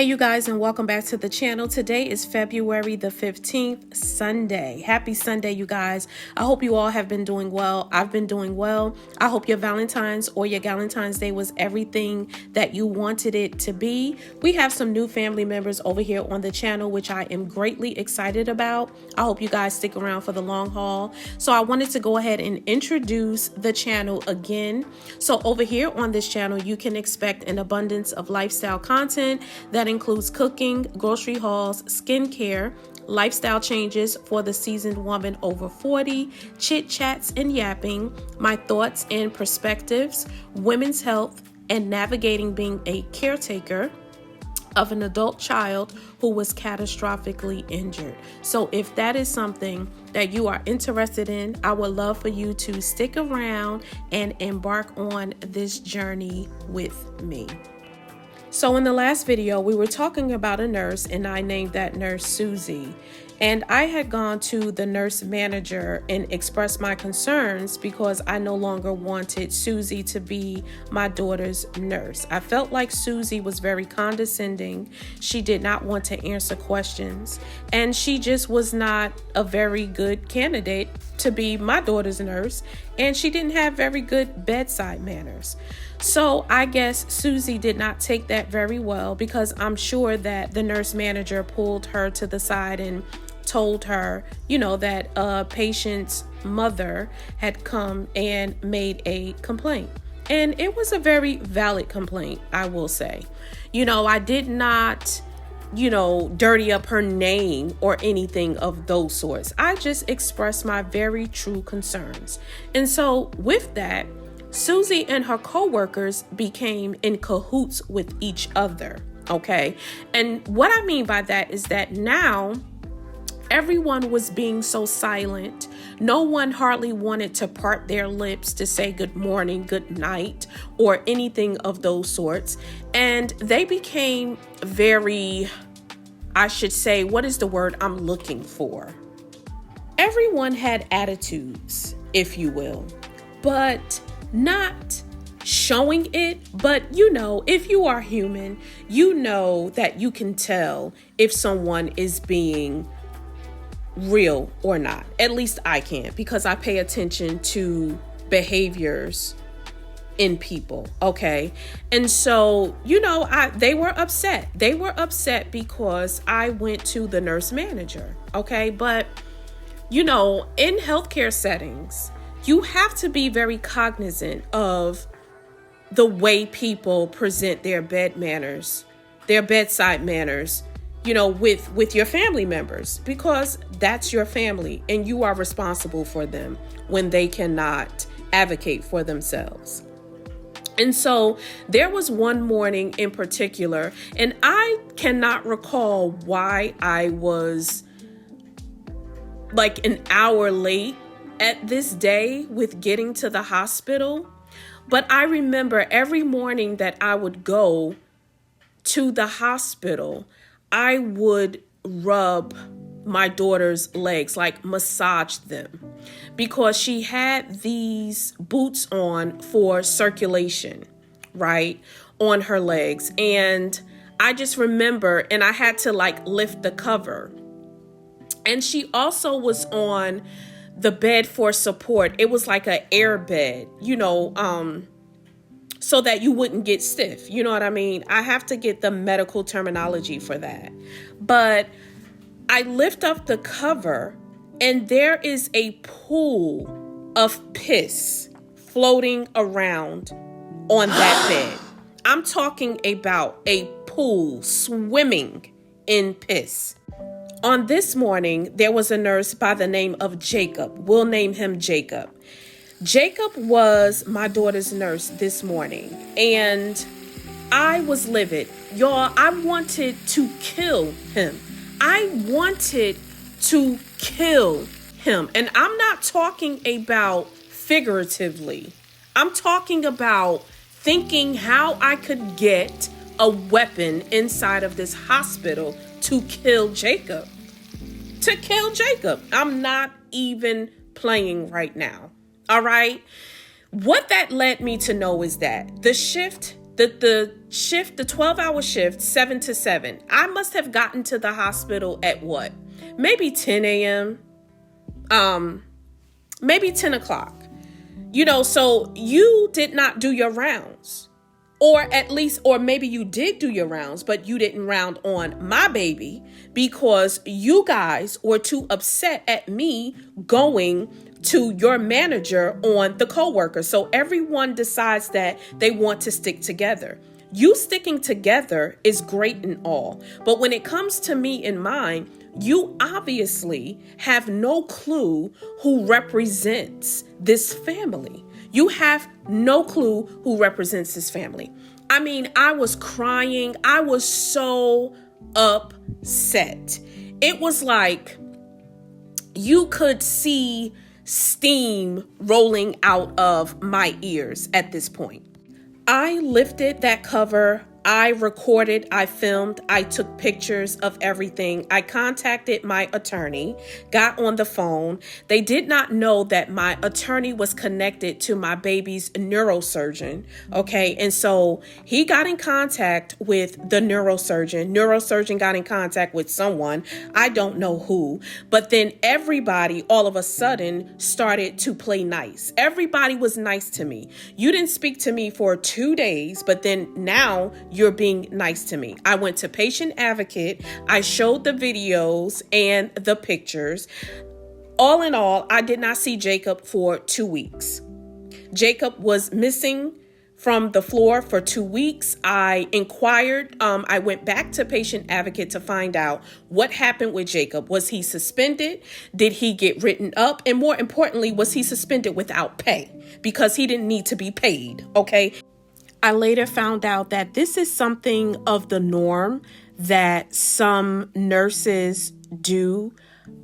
Hey you guys, and welcome back to the channel. Today is February the 15th, Sunday. Happy Sunday, you guys. I hope you all have been doing well. I've been doing well. I hope your Valentine's or your Galentine's Day was everything that you wanted it to be. We have some new family members over here on the channel, which I am greatly excited about. I hope you guys stick around for the long haul. So I wanted to go ahead and introduce the channel again. So over here on this channel, you can expect an abundance of lifestyle content that includes cooking, grocery hauls, skincare, lifestyle changes for the seasoned woman over 40, chit chats and yapping, my thoughts and perspectives, women's health, and navigating being a caretaker of an adult child who was catastrophically injured. So if that is something that you are interested in, I would love for you to stick around and embark on this journey with me. So in the last video, we were talking about a nurse, and I named that nurse Susie. And I had gone to the nurse manager and expressed my concerns because I no longer wanted Susie to be my daughter's nurse. I felt like Susie was very condescending. She did not want to answer questions, and she just was not a very good candidate to be my daughter's nurse, and she didn't have very good bedside manners. So I guess Susie did not take that very well, because I'm sure that the nurse manager pulled her to the side and told her, that a patient's mother had come and made a complaint. And it was a very valid complaint, I will say. I did not, dirty up her name or anything of those sorts. I just expressed my very true concerns. And so with that, Susie and her co-workers became in cahoots with each other, okay? And what I mean by that is that now everyone was being so silent. No one hardly wanted to part their lips to say good morning, good night, or anything of those sorts. And they became very, I should say, what is the word I'm looking for? Everyone had attitudes, if you will, but not showing it. But if you are human, that you can tell if someone is being real or not. At least I can, because I pay attention to behaviors in people. Okay. And so, they were upset. They were upset because I went to the nurse manager. Okay. But, in healthcare settings, you have to be very cognizant of the way people present their bed manners, their bedside manners, with your family members, because that's your family and you are responsible for them when they cannot advocate for themselves. And so there was one morning in particular, and I cannot recall why I was like an hour late at this day with getting to the hospital. But I remember every morning that I would go to the hospital, I would rub my daughter's legs, like massage them, because she had these boots on for circulation, right, on her legs. And I just remember, and I had to lift the cover. And she also was on the bed for support. It was like an air bed, so that you wouldn't get stiff. You know what I mean? I have to get the medical terminology for that. But I lift up the cover, and there is a pool of piss floating around on that bed. I'm talking about a pool swimming in piss. On this morning, there was a nurse by the name of Jacob. We'll name him Jacob. Jacob was my daughter's nurse this morning, and I was livid. Y'all, I wanted to kill him. I wanted to kill him. And I'm not talking about figuratively. I'm talking about thinking how I could get a weapon inside of this hospital to kill Jacob. To kill Jacob. I'm not even playing right now. All right. What that led me to know is that the shift The shift, the 12-hour shift, 7 to 7. I must have gotten to the hospital at what? Maybe 10 a.m. Maybe 10 o'clock. So you did not do your rounds. Or at least, or maybe you did do your rounds, but you didn't round on my baby because you guys were too upset at me going to your manager on the coworker. So everyone decides that they want to stick together. You sticking together is great and all, but when it comes to me and mine, you obviously have no clue who represents this family. You have no clue who represents this family. I mean, I was crying. I was so upset. It was like you could see steam rolling out of my ears at this point. I lifted that cover. I recorded, I filmed, I took pictures of everything. I contacted my attorney, got on the phone. They did not know that my attorney was connected to my baby's neurosurgeon. Okay. And so he got in contact with the neurosurgeon. Neurosurgeon got in contact with someone. I don't know who. But then everybody all of a sudden started to play nice. Everybody was nice to me. You didn't speak to me for 2 days, but then now you're being nice to me. I went to Patient Advocate. I showed the videos and the pictures. All in all, I did not see Jacob for 2 weeks. Jacob was missing from the floor for 2 weeks. I inquired. I went back to Patient Advocate to find out what happened with Jacob. Was he suspended? Did he get written up? And more importantly, was he suspended without pay? Because he didn't need to be paid. Okay. I later found out that this is something of the norm, that some nurses do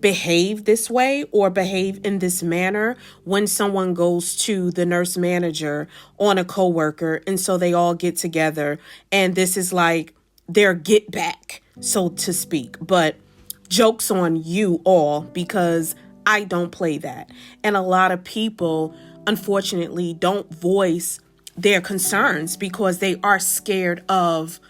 behave this way or behave in this manner when someone goes to the nurse manager on a coworker. And so they all get together and this is like their get back, so to speak. But joke's on you all, because I don't play that. And a lot of people, unfortunately, don't voice their concerns because they are scared of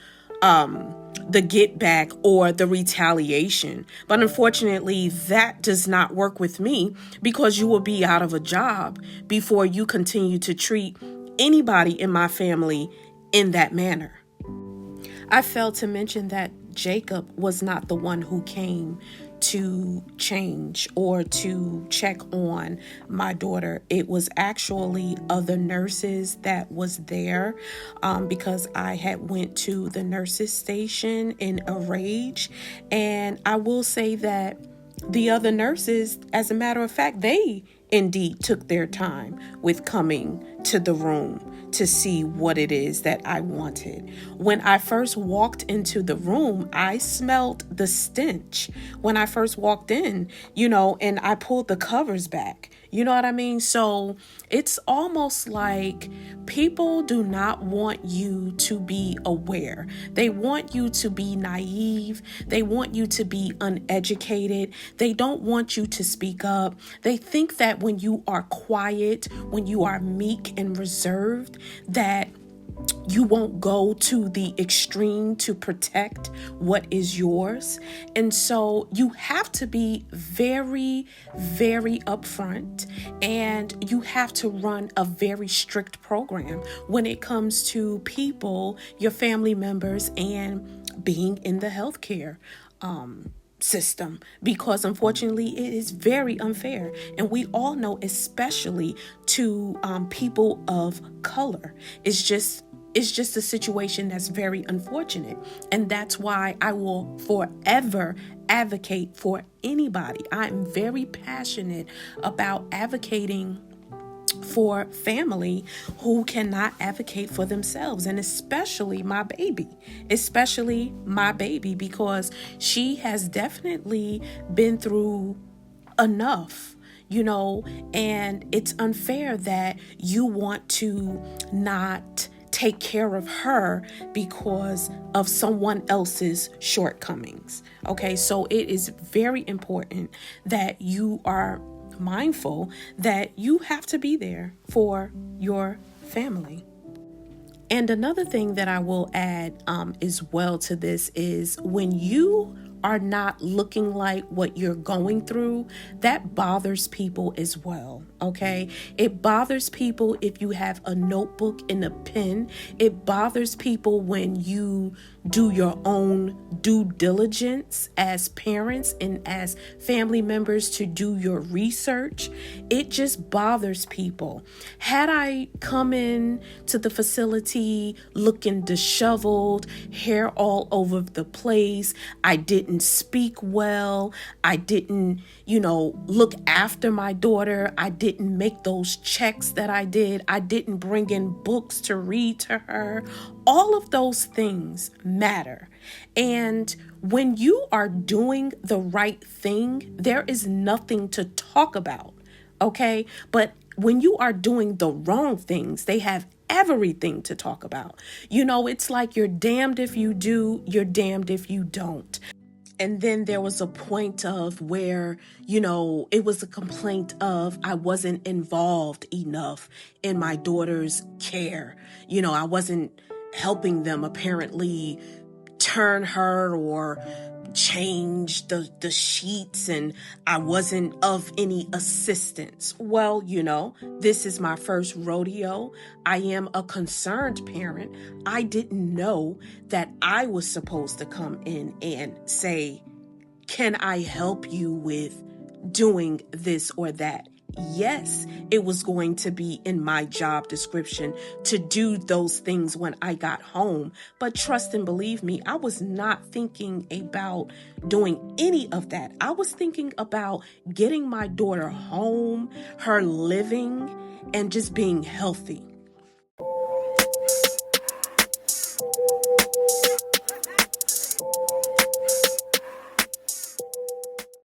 the get back or the retaliation. But unfortunately, that does not work with me, because you will be out of a job before you continue to treat anybody in my family in that manner. I failed to mention that Jacob was not the one who came to change or to check on my daughter. It was actually other nurses that was there, because I had went to the nurses station in a rage. And I will say that the other nurses, as a matter of fact, they indeed took their time with coming to the room to see what it is that I wanted. When I first walked into the room, I smelled the stench when I first walked in, and I pulled the covers back. You know what I mean? So it's almost like people do not want you to be aware. They want you to be naive. They want you to be uneducated. They don't want you to speak up. They think that when you are quiet, when you are meek and reserved, that you won't go to the extreme to protect what is yours. And so you have to be very, very upfront, and you have to run a very strict program when it comes to people, your family members, and being in the healthcare system, because unfortunately it is very unfair. And we all know, especially to people of color, it's just a situation that's very unfortunate. And that's why I will forever advocate for anybody. I'm very passionate about advocating for family who cannot advocate for themselves, and especially my baby, because she has definitely been through enough, and it's unfair that you want to not take care of her because of someone else's shortcomings. Okay, so it is very important that you are mindful that you have to be there for your family. And another thing that I will add as well to this is when you are not looking like what you're going through, that bothers people as well. Okay. It bothers people if you have a notebook and a pen. It bothers people when you do your own due diligence as parents and as family members to do your research. It just bothers people. Had I come in to the facility looking disheveled, hair all over the place, I didn't speak well, I didn't, look after my daughter, I didn't make those checks that I did, I didn't bring in books to read to her, all of those things matter. And when you are doing the right thing, there is nothing to talk about, okay? But when you are doing the wrong things, they have everything to talk about. It's like you're damned if you do, you're damned if you don't. And then there was a point of where, it was a complaint of I wasn't involved enough in my daughter's care. I wasn't helping them apparently turn her or change the sheets, and I wasn't of any assistance. Well, this is my first rodeo. I am a concerned parent. I didn't know that I was supposed to come in and say, can I help you with doing this or that? Yes, it was going to be in my job description to do those things when I got home. But trust and believe me, I was not thinking about doing any of that. I was thinking about getting my daughter home, her living, and just being healthy.